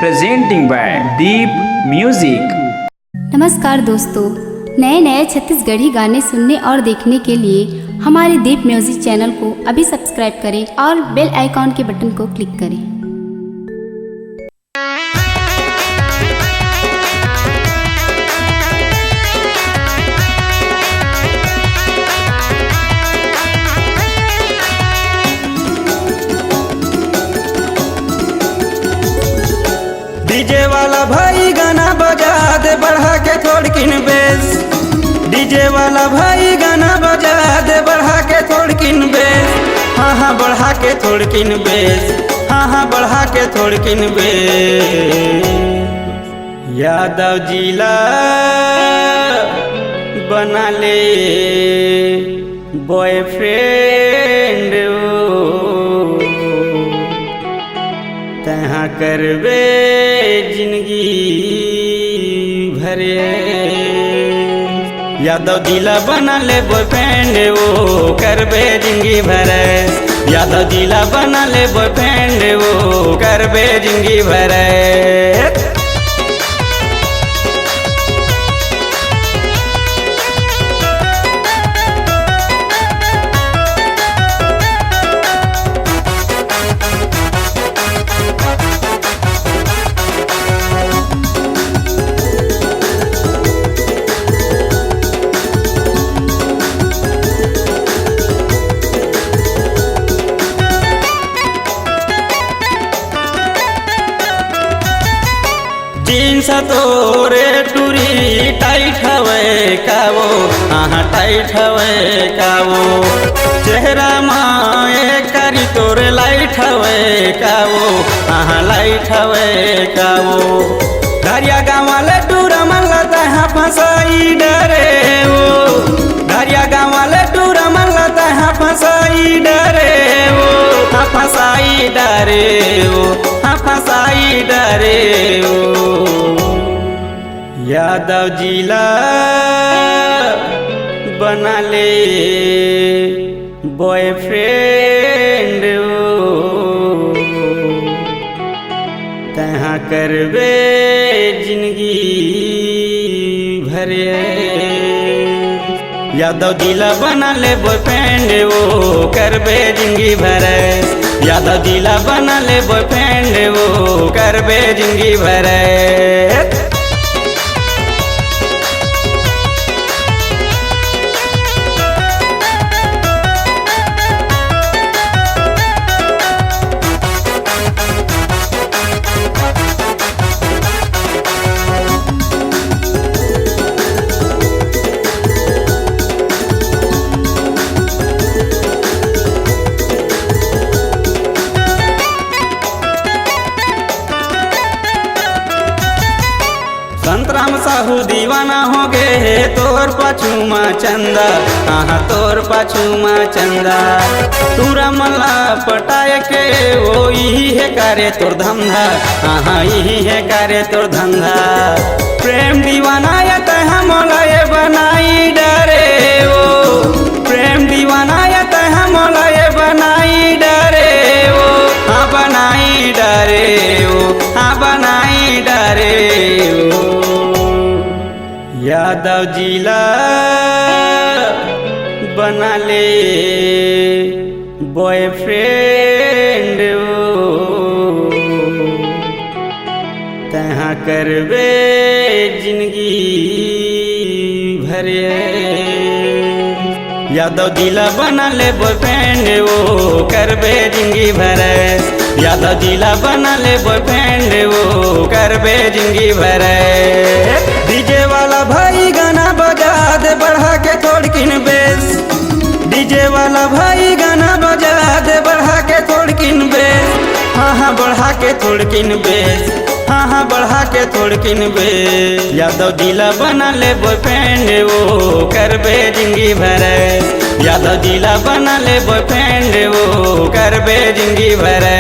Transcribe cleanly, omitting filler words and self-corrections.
presenting by Deep Music। नमस्कार दोस्तों, नए नए छत्तीसगढ़ी गाने सुनने और देखने के लिए हमारे दीप म्यूजिक चैनल को अभी सब्सक्राइब करें और बेल आइकॉन के बटन को क्लिक करें। डीजे वाला भाई गाना बजा दे बढ़ा के थोड़ किन बेस। डीजे वाला भाई गाना बजा दे बढ़ा के थोड़ किन बेस। हाँ हाँ बढ़ा के थोड़ किन बेस। हाँ हाँ बढ़ा के थोड़ किन बेस। यादव जिला बना ले बॉयफ्रेंड तहाँ करबे जिंदगी भरे। यादव जिला बना ले बॉयफ्रेंड वो करबे जिंदगी भरे। यादव जिला बना ले बॉयफ्रेंड वो करबे जिंदगी भरे। जीन्स तोरे टूरी टाइट हवे कावो। हाँ टाइट हवे कावो। चेहरा माए करी तोरे लाइट हवे कावो। हाँ लाइट हवे कावो। धरिया गाँव वाले टूरा मन लता है फंसाई डरे वो। धरिया गाँव वाले टूरा मन लता है फंसाई डरे वो। हाँ फंसाई डरे वो। हाँ फंसाई डरे वो। यादव जिला बना ले बॉयफ्रेंड तहाँ करबे जिंदगी भरे। यादव जिला बना ले बॉयफ्रेंड वो करबे जिंदगी भरे। यादव जिला बना ले बॉयफ्रेंड वो करबे जिंदगी भरे। संतराम साहू दीवाना हो गए तोर पछुमा चंदा। हाँ तोर पछुमा चंदा। तूरा मला पटाए के वो यही है करे तोर धंधा। हाँ यही है करे तोर धंधा। प्रेम दीवाना या तह मोला ये बनाई डरे वो। प्रेम दीवाना या तह मोला ये बनाई डरे वो। हाँ बनाई डरे वो। हाँ बनाई डरे वो। यादव जिला बना ले बॉयफ्रेंड तहाँ करबे जिंदगी भरे। यादव जिला बना ले बॉयफ्रेंड वो करबे जिंदगी भरे। यादव जिला बना ले बॉयफ्रेंड वो करबे जिंदगी भरे। डीजे वाला भाई गाना बजा दे बढ़ा के थोड़ किन बेस। डीजे वाला भाई गाना बजा दे बढ़ा के थोड़ किन बेस। हाँ हाँ बढ़ा के थोड़ किन बेस। हाँ हाँ बढ़ा के थोड़ किन बेस। यादव जिला बना ले बॉयफ्रेंड वो करबे जिंदगी भरे। यादव जिला बना ले बॉयफ्रेंड वो करबे जिंदगी भरे।